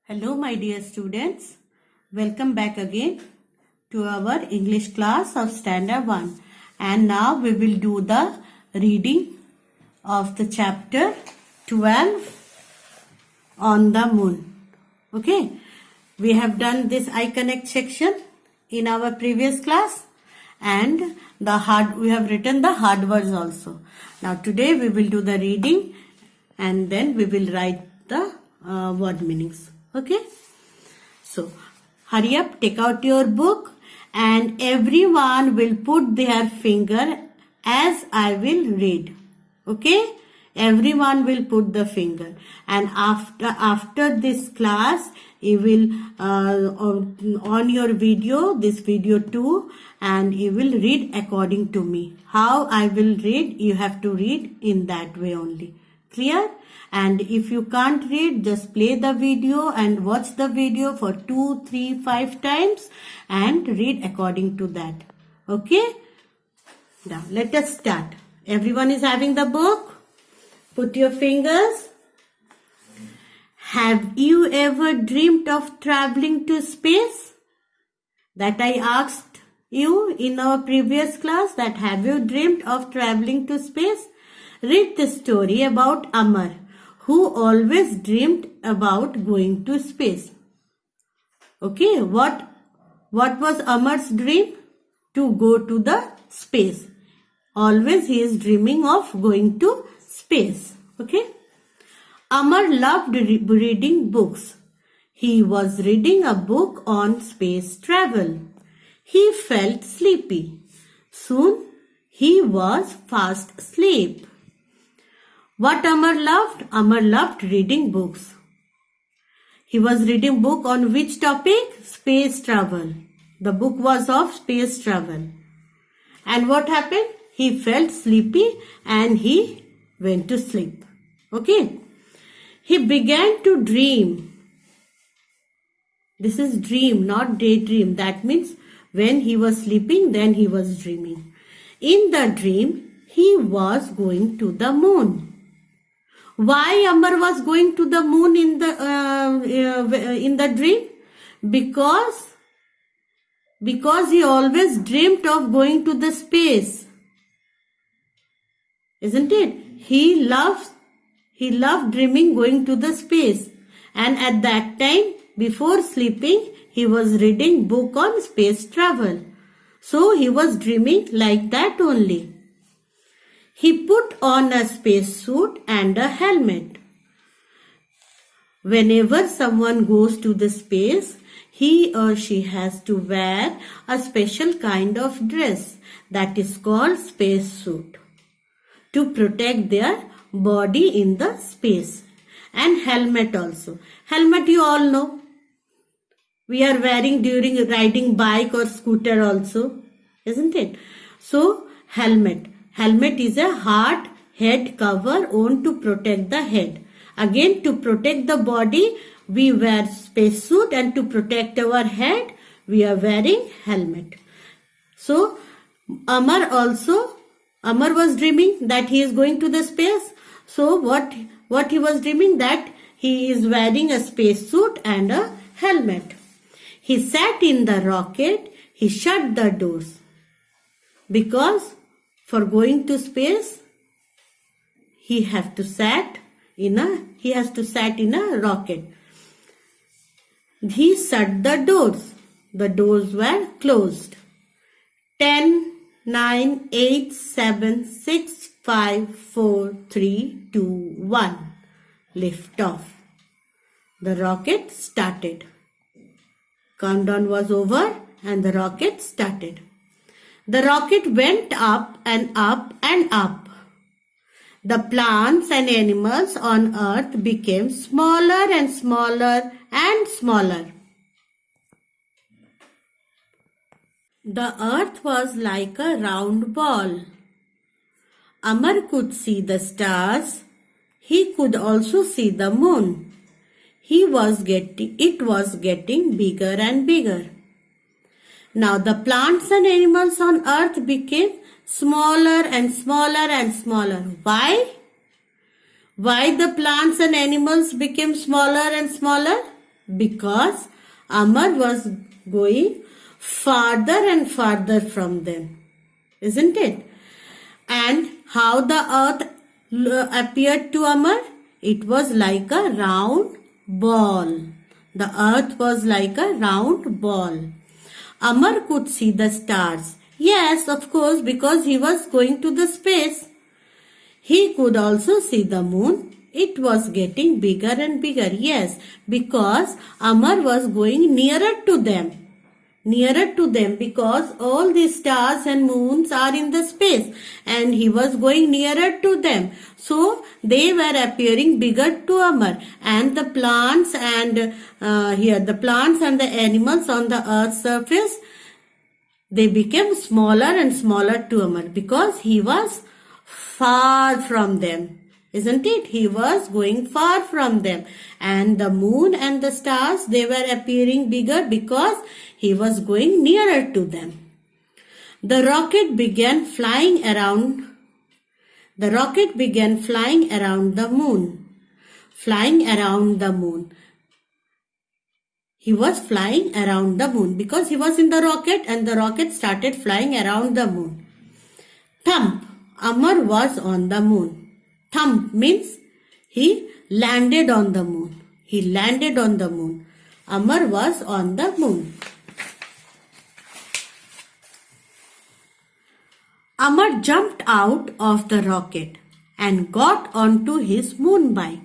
Hello my dear students, welcome back again to our English class of Standard 1, and now we will do the reading of the chapter 12 on the moon. Okay, we have done this eye connect section in our previous class and we have written the hard words also. Now today we will do the reading and then we will write the word meanings. Okay, so hurry up, take out your book and everyone will put their finger as I will read. Okay, everyone will put the finger, and after this class you will on your video, this video too, and you will read according to me. How I will read, you have to read in that way only. Clear? And if you can't read, just play the video and watch the video for 2, 3, 5 times and read according to that. Okay? Now let us start. Everyone is having the book? Put your fingers. Have you ever dreamed of traveling to space? That I asked you in our previous class, that have you dreamed of traveling to space? Read the story about Amar, who always dreamed about going to space. Okay, what was Amar's dream? To go to the space. Always he is dreaming of going to space. Okay. Amar loved reading books. He was reading a book on space travel. He felt sleepy. Soon he was fast asleep. What Amar loved? Amar loved reading books. He was reading book on which topic? Space travel. The book was of space travel. And what happened? He felt sleepy and he went to sleep. Okay. He began to dream. This is dream, not daydream. That means when he was sleeping, then he was dreaming. In the dream, he was going to the moon. Why Amar was going to the moon in the dream? Because he always dreamt of going to the space. Isn't it? He loved dreaming going to the space. And at that time, before sleeping, he was reading book on space travel. So he was dreaming like that only. He put on a space suit and a helmet. Whenever someone goes to the space, he or she has to wear a special kind of dress that is called space suit to protect their body in the space. And helmet also. Helmet you all know. We are wearing during riding bike or scooter also. Isn't it? So helmet. Helmet is a hard head cover worn to protect the head. Again, to protect the body, we wear spacesuit, and to protect our head, we are wearing helmet. So, Amar was dreaming that he is going to the space. So, what he was dreaming? That he is wearing a spacesuit and a helmet. He sat in the rocket. He shut the doors because for going to space, he has to sat in a rocket. He shut the doors. The doors were closed. 10, 9, 8, 7, 6, 5, 4, 3, 2, 1. Lift off. The rocket started. Countdown was over and the rocket started. The rocket went up and up and up. The plants and animals on earth became smaller and smaller and smaller. The earth was like a round ball. Amar could see the stars. He could also see the moon. It was getting bigger and bigger. Now the plants and animals on earth became smaller and smaller and smaller. Why the plants and animals became smaller and smaller? Because Amar was going farther and farther from them. Isn't it? And how the earth appeared to Amar? It was like a round ball. The earth was like a round ball. Amar could see the stars. Yes, of course, because he was going to the space. He could also see the moon. It was getting bigger and bigger. Yes, because Amar was going nearer to them. Nearer to them because all the stars and moons are in the space and he was going nearer to them. So they were appearing bigger to Amar, and the plants and the plants and the animals on the earth's surface, they became smaller and smaller to Amar because he was far from them. Isn't it? He was going far from them. And the moon and the stars, they were appearing bigger because he was going nearer to them. The rocket began flying around the moon. Flying around the moon. He was flying around the moon because he was in the rocket and the rocket started flying around the moon. Thump. Amar was on the moon. Thump means he landed on the moon. He landed on the moon. Amar was on the moon. Amar jumped out of the rocket and got onto his moon bike.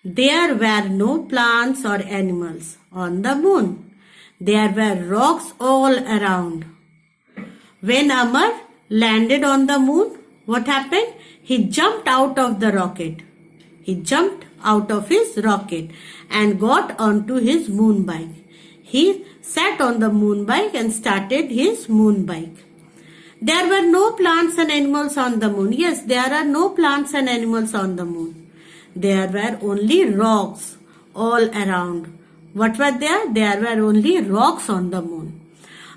There were no plants or animals on the moon. There were rocks all around. When Amar landed on the moon, what happened? He jumped out of the rocket. He jumped out of his rocket and got onto his moon bike. He sat on the moon bike and started his moon bike. There were no plants and animals on the moon. Yes, there are no plants and animals on the moon. There were only rocks all around. What were there? There were only rocks on the moon.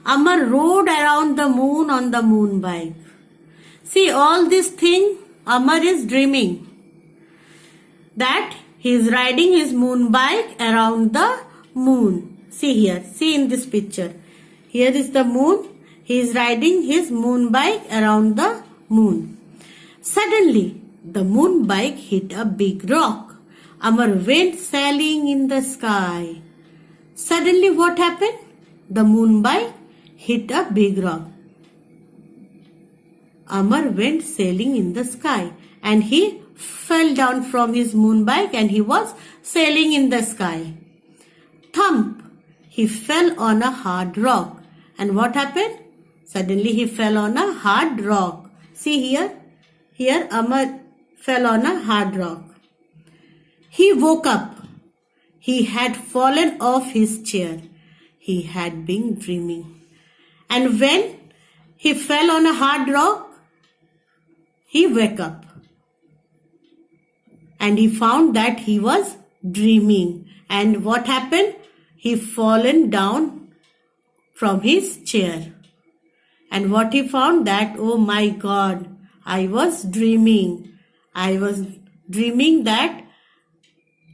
Amar rode around the moon on the moon bike. See, all this thing, Amar is dreaming that he is riding his moon bike around the moon. See here, see in this picture. Here is the moon. He is riding his moon bike around the moon. Suddenly, the moon bike hit a big rock. Amar went sailing in the sky. Suddenly, what happened? The moon bike hit a big rock. Amar went sailing in the sky and he fell down from his moon bike and he was sailing in the sky. Thump! He fell on a hard rock. And what happened? Suddenly he fell on a hard rock. See here? Here Amar fell on a hard rock. He woke up. He had fallen off his chair. He had been dreaming. And when he fell on a hard rock, he woke up. And he found that he was dreaming. And what happened? He fallen down from his chair. And what he found that, oh my God, I was dreaming. I was dreaming that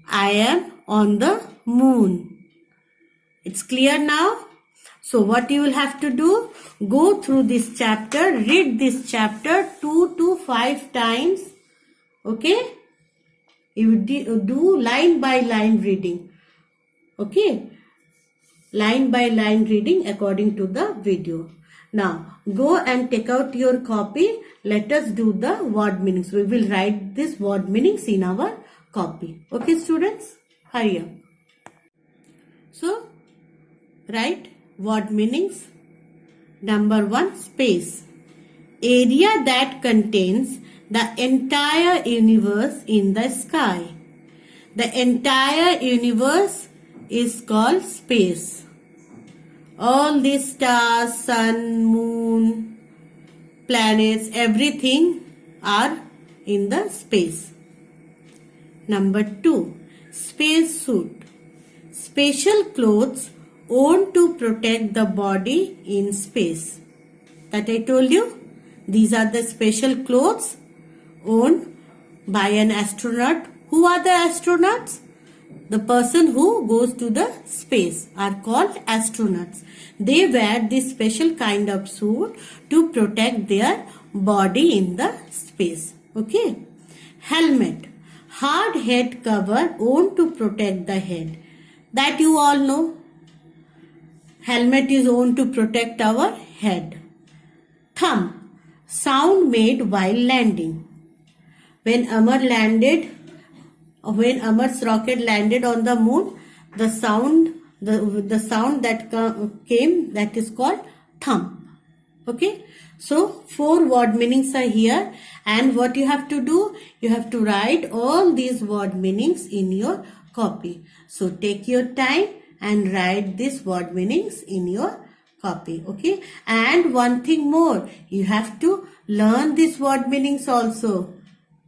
I am on the moon. It's clear now? So what you will have to do, go through this chapter, read this chapter 2 to 5 times. Okay? You do line by line reading. Okay? Line by line reading according to the video. Now, go and take out your copy. Let us do the word meanings. We will write this word meanings in our copy. Okay, students? Hurry up. So, write word meanings. Number 1, space. Area that contains the entire universe in the sky. The entire universe is called space. All these stars, sun, moon, planets, everything are in the space. Number 2, space suit. Special clothes worn to protect the body in space. That I told you. These are the special clothes worn by an astronaut. Who are the astronauts? The person who goes to the space are called astronauts. They wear this special kind of suit to protect their body in the space. Okay. Helmet. Hard head cover worn to protect the head. That you all know. Helmet is worn to protect our head. Thumb. Sound made while landing. When Amar's rocket landed on the moon, the sound that came, that is called thumb. Okay. So 4 word meanings are here, and what you have to do, you have to write all these word meanings in your copy. So take your time and write these word meanings in your copy. Okay. And one thing more, you have to learn these word meanings also.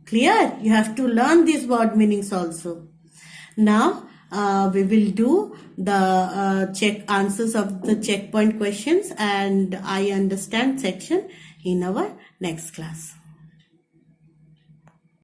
Clear? You have to learn these word meanings also. Now we will do the check answers of the checkpoint questions and I understand section in our next class.